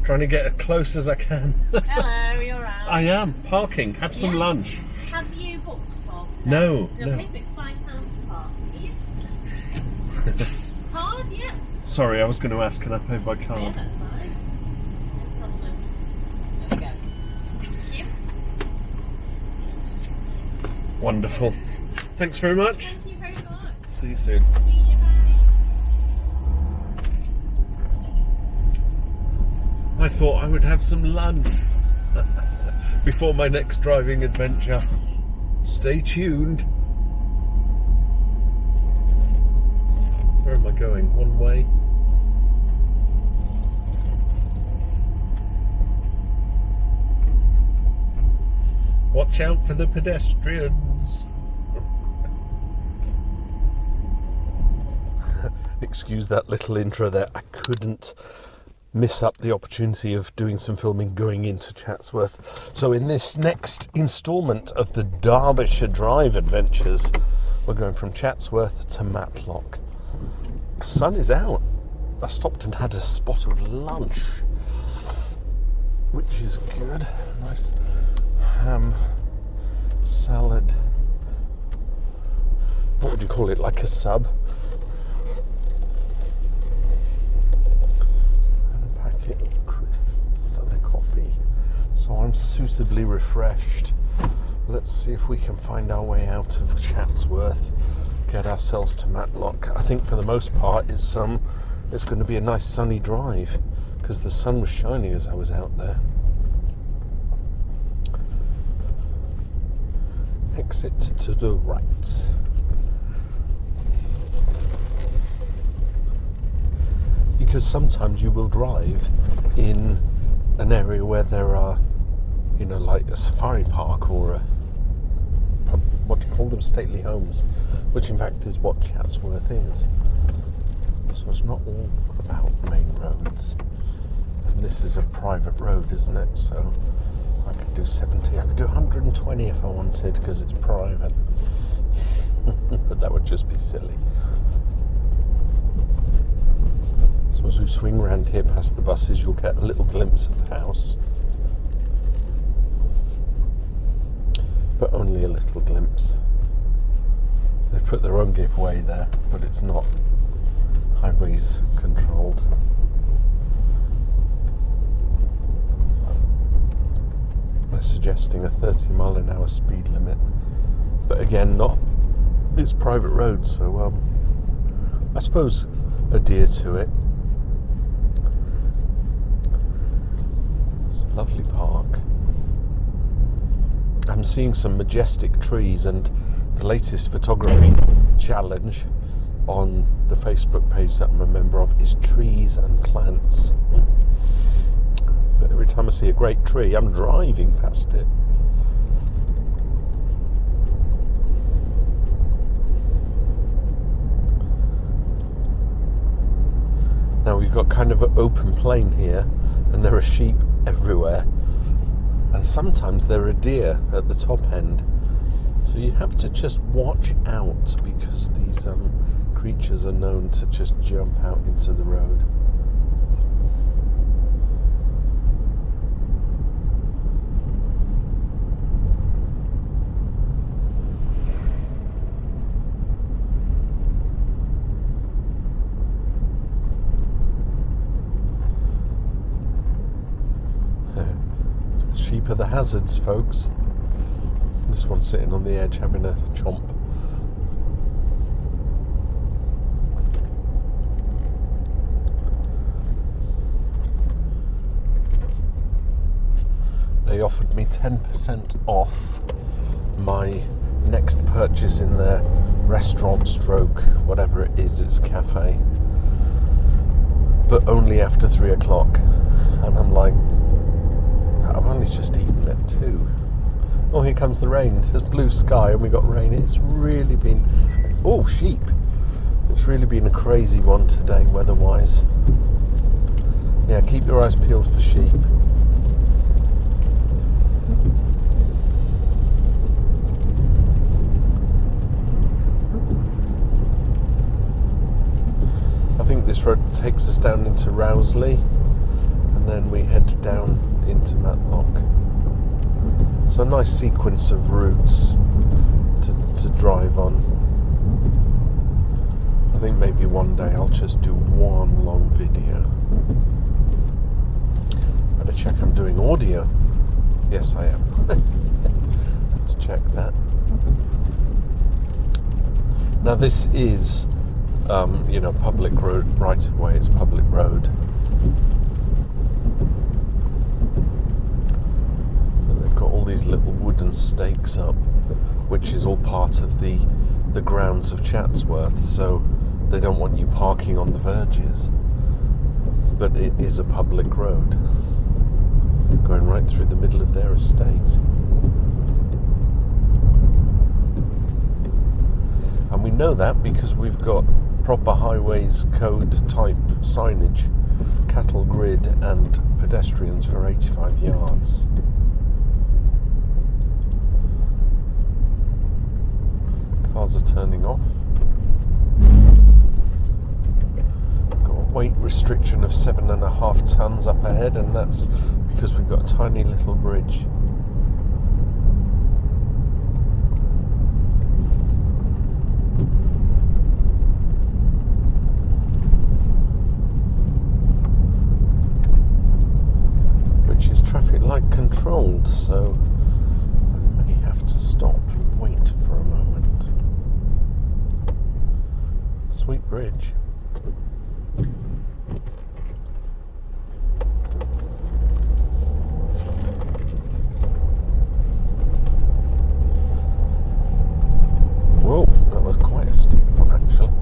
Trying to get as close as I can. Hello, you're right. I am parking. Have some lunch. Have you booked at all today? No. Okay, so it's £5 to park, please. Card, yeah. Sorry, I was going to ask, can I pay by Yeah, card? that's fine. No problem. There we go. Thank you. Wonderful. Thanks very much. Thank you very much. See you soon. See you, bye. I thought I would have some lunch before my next driving adventure. Stay tuned. Where am I going? One way? Watch out for the pedestrians. Excuse that little intro there. I couldn't miss up the opportunity of doing some filming going into Chatsworth. So in this next instalment of the Derbyshire Drive adventures, we're going from Chatsworth to Matlock. The sun is out. I stopped and had a spot of lunch, which is good. Nice ham salad. What would you call it? Like a sub? Of crisps and a coffee, so I'm suitably refreshed. Let's see if we can find our way out of Chatsworth, get ourselves to Matlock. I think for the most part it's going to be a nice sunny drive because the sun was shining as I was out there. Exit to the right. Because sometimes you will drive in an area where there are, you know, like a safari park or a, what do you call them, stately homes, which in fact is what Chatsworth is. So it's not all about main roads. And this is a private road, isn't it? So I could do 70, I could do 120 if I wanted because it's private. But that would just be silly. So as we swing round here past the buses, you'll get a little glimpse of the house. But only a little glimpse. They've put their own giveaway there, but it's not highways controlled. They're suggesting a 30-mile-an-hour speed limit. But again, it's private road, so I suppose adhere to it. Lovely park. I'm seeing some majestic trees, and the latest photography challenge on the Facebook page that I'm a member of is trees and plants. But every time I see a great tree, I'm driving past it. Now we've got kind of an open plain here, and there are sheep everywhere, and sometimes there are deer at the top end, so you have to just watch out because these creatures are known to just jump out into the road. Sheep are the hazards, folks. This one's sitting on the edge having a chomp. They offered me 10% off my next purchase in their restaurant stroke, whatever it is, it's a cafe. But only after 3 o'clock. And I'm like, I've only just eaten it too. Oh, here comes the rain. There's blue sky and we got rain. It's really been... Oh, sheep. It's really been a crazy one today, weather-wise. Yeah, keep your eyes peeled for sheep. I think this road takes us down into Rowsley. And then we head down into Matlock. So a nice sequence of routes to drive on. I think maybe one day I'll just do one long video. Better check I'm doing audio. Yes, I am. Let's check that. Now this is, public road right of way. It's public road. And they've got all these little wooden stakes up, which is all part of the grounds of Chatsworth. So they don't want you parking on the verges. But it is a public road, going right through the middle of their estate. And we know that because we've got proper highways code type signage, cattle grid and pedestrians for 85 yards. Cars are turning off. Got a weight restriction of 7.5 tons up ahead, and that's because we've got a tiny little bridge. Traffic light controlled, so I may have to stop and wait for a moment. Sweet bridge. Whoa, that was quite a steep one actually.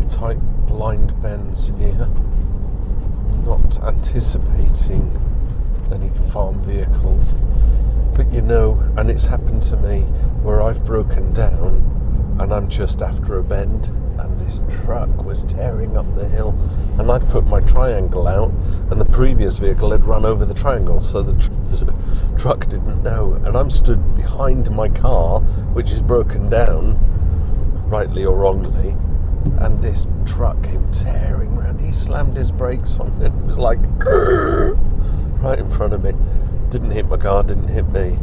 Tight blind bends here. I'm not anticipating any farm vehicles, but and it's happened to me where I've broken down and I'm just after a bend and this truck was tearing up the hill, and I'd put my triangle out and the previous vehicle had run over the triangle, so the truck didn't know, and I'm stood behind my car which is broken down, rightly or wrongly, and this truck came tearing around. He slammed his brakes on it. It was like right in front of me. Didn't hit my car, didn't hit me.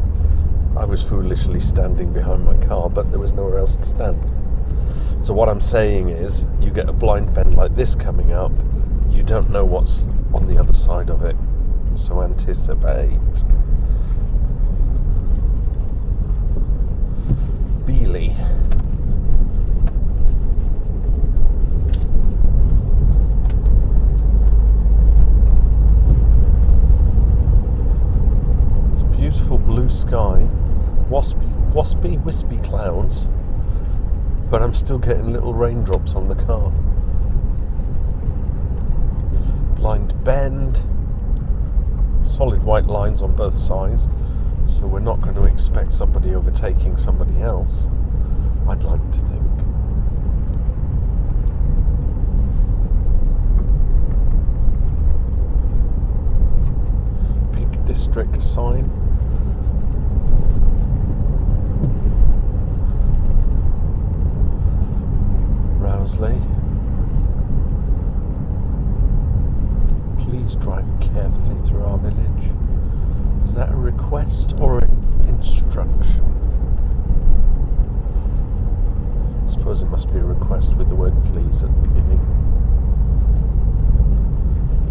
I was foolishly standing behind my car, but there was nowhere else to stand. So what I'm saying is, you get a blind bend like this coming up, you don't know what's on the other side of it. So anticipate. Beely. Beautiful blue sky, wispy clouds, but I'm still getting little raindrops on the car. Blind bend, solid white lines on both sides, so we're not going to expect somebody overtaking somebody else, I'd like to think. Peak District sign. Please drive carefully through our village. Is that a request or an instruction? I suppose it must be a request with the word please at the beginning.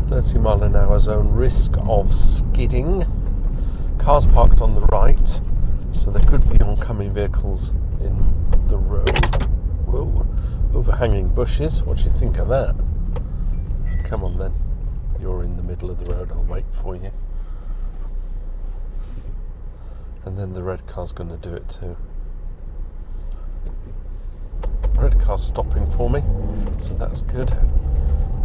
30 mile an hour zone, risk of skidding. Cars parked on the right, so there could be oncoming vehicles in the road. Whoa. Overhanging bushes, what do you think of that? Come on then, you're in the middle of the road, I'll wait for you. And then the red car's going to do it too. Red car's stopping for me, so that's good.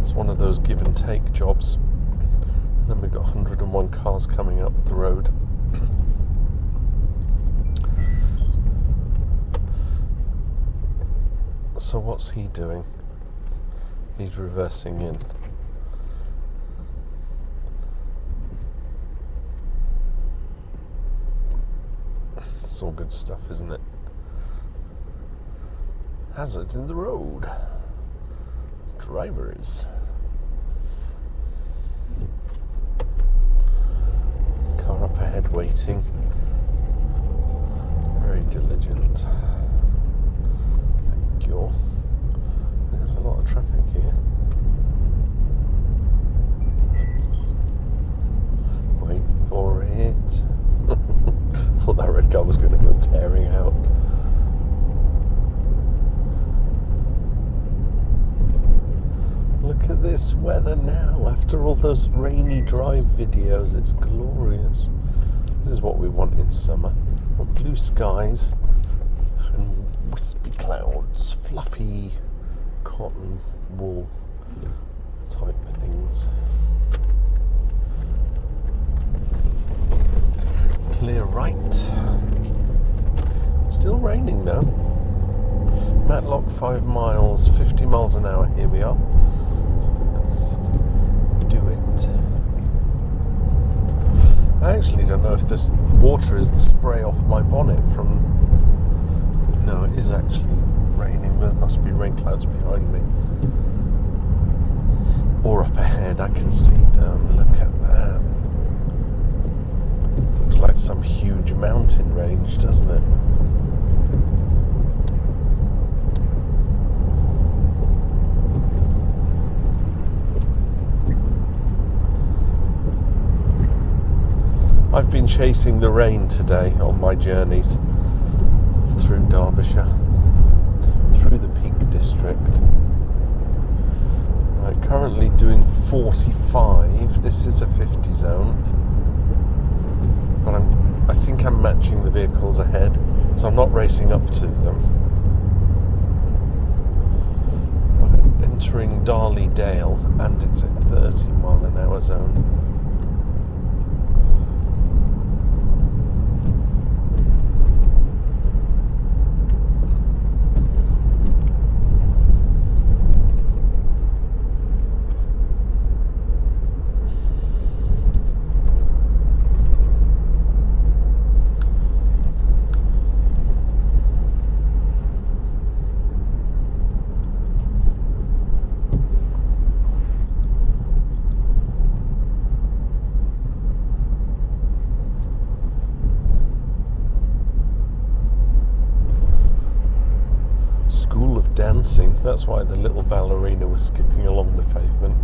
It's one of those give and take jobs. And then we've got 101 cars coming up the road. So what's he doing? He's reversing in. It's all good stuff, isn't it? Hazards in the road. Drivers. Car up ahead waiting. Very diligent. Thank you. There's a lot of traffic here. Wait for it. Thought that red car was going to go tearing out. Look at this weather now. After all those rainy drive videos, it's glorious. This is what we want in summer. We want blue skies and wispy clouds, fluffy cotton wool type of things. Clear right. Still raining though. Matlock 5 miles, 50 miles an hour. Here we are. Let's do it. I actually don't know if this water is the spray off my bonnet from... No, it is actually raining. There must be rain clouds behind me. Or up ahead, I can see them. Look at that. Looks like some huge mountain range, doesn't it? I've been chasing the rain today on my journeys through Derbyshire, through the Peak District. Right, currently doing 45. This is a 50 zone, but I think I'm matching the vehicles ahead, so I'm not racing up to them. Right, entering Darley Dale, and it's a 30 mile an hour zone. School of dancing. That's why the little ballerina was skipping along the pavement.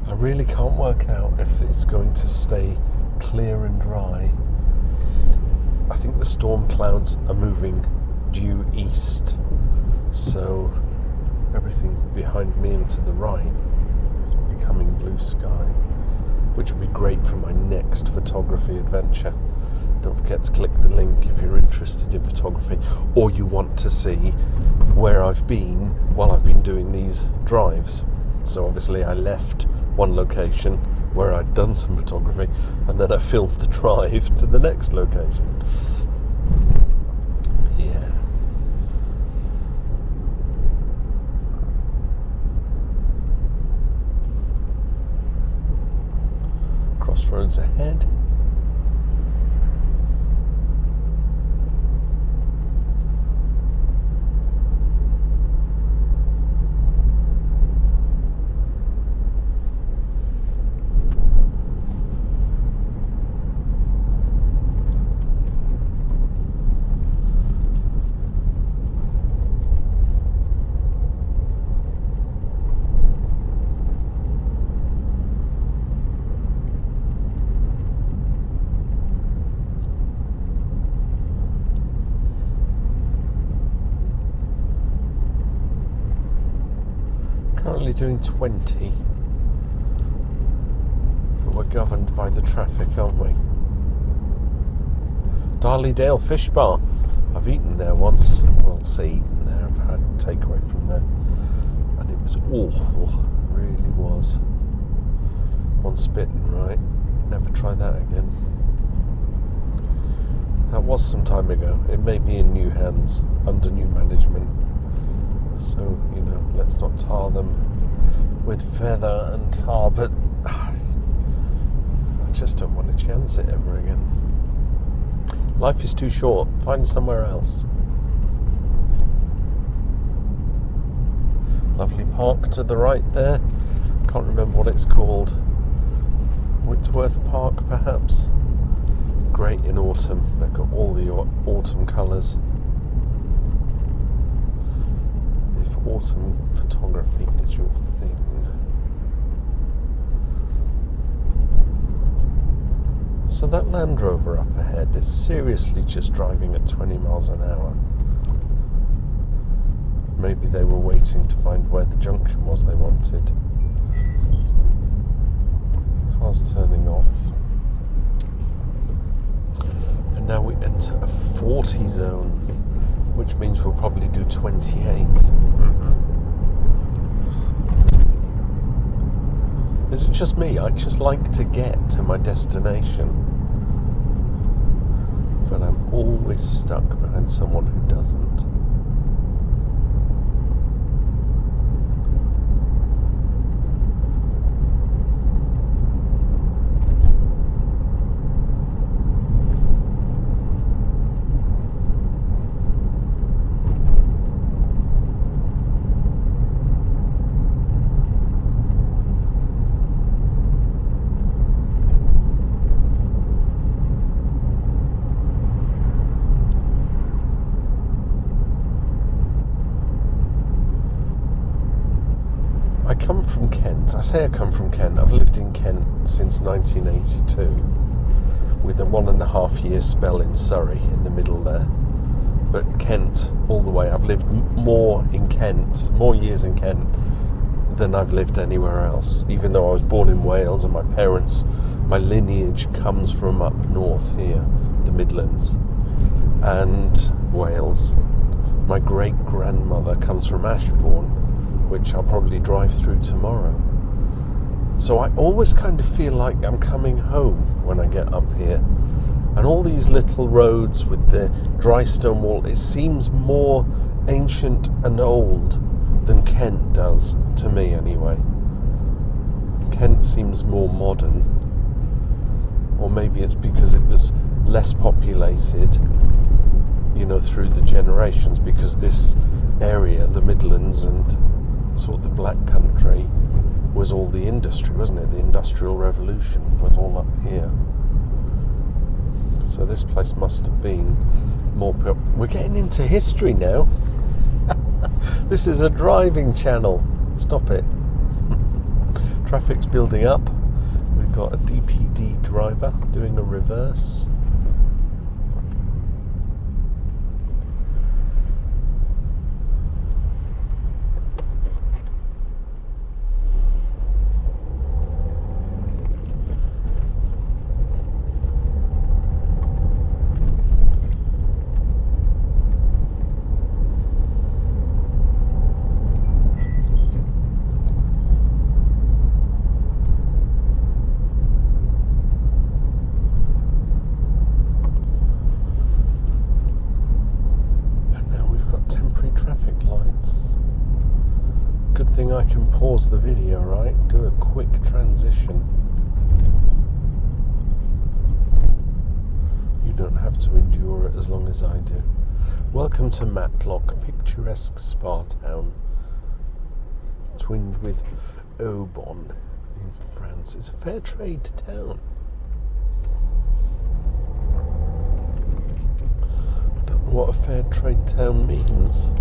I really can't work out if it's going to stay clear and dry. I think the storm clouds are moving due east, so everything behind me and to the right is becoming blue sky, which would be great for my next photography adventure. Don't forget to click the link if you're interested in photography or you want to see where I've been while I've been doing these drives. So obviously I left one location where I'd done some photography and then I filmed the drive to the next location. Yeah. Crossroads ahead. Currently doing 20, but we're governed by the traffic, aren't we? Darley Dale Fish Bar. I've eaten there once. Well, say eaten there. I've had takeaway from there, and it was awful. It really was. Once bitten, right? Never try that again. That was some time ago. It may be in new hands, under new management. So, let's not tar them with feather and tar, but I just don't want to chance it ever again. Life is too short. Find somewhere else. Lovely park to the right there. Can't remember what it's called. Chatsworth Park, perhaps. Great in autumn. They've got all the autumn colours. If autumn photography is your thing. So that Land Rover up ahead is seriously just driving at 20 miles an hour. Maybe they were waiting to find where the junction was they wanted. Car's turning off. And now we enter a 40 zone, which means we'll probably do 28. Is it just me? I just like to get to my destination. But I'm always stuck behind someone who doesn't. I come from Kent. I say I come from Kent. I've lived in Kent since 1982 with a 1.5 year spell in Surrey in the middle there. But Kent all the way. I've lived more years in Kent than I've lived anywhere else, even though I was born in Wales and my lineage comes from up north here, the Midlands and Wales. My great-grandmother comes from Ashbourne, which I'll probably drive through tomorrow. So I always kind of feel like I'm coming home when I get up here. And all these little roads with the dry stone wall, it seems more ancient and old than Kent does, to me anyway. Kent seems more modern. Or maybe it's because it was less populated, through the generations, because this area, the Midlands and sort of the Black Country, was all the industry, wasn't it? The Industrial Revolution was all up here. So this place must have been more... We're getting into history now. This is a driving channel. Stop it. Traffic's building up. We've got a DPD driver doing a reverse. I can pause the video, right? Do a quick transition. You don't have to endure it as long as I do. Welcome to Matlock, picturesque spa town, twinned with Aubonne in France. It's a fair trade town. I don't know what a fair trade town means.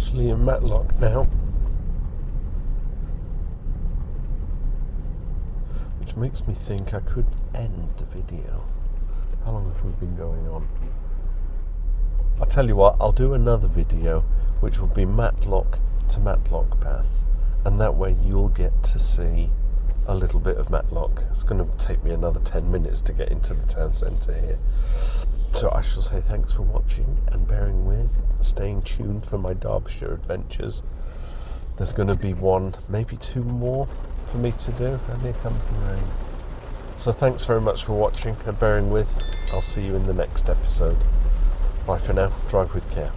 actually in Matlock now, which makes me think I could end the video. How long have we been going on? I'll tell you what, I'll do another video which will be Matlock to Matlock Path, and that way you'll get to see a little bit of Matlock. It's going to take me another 10 minutes to get into the town centre here. So I shall say thanks for watching and bearing with, staying tuned for my Derbyshire adventures. There's going to be one, maybe two more for me to do, and here comes the rain. So thanks very much for watching and bearing with. I'll see you in the next episode. Bye for now. Drive with care.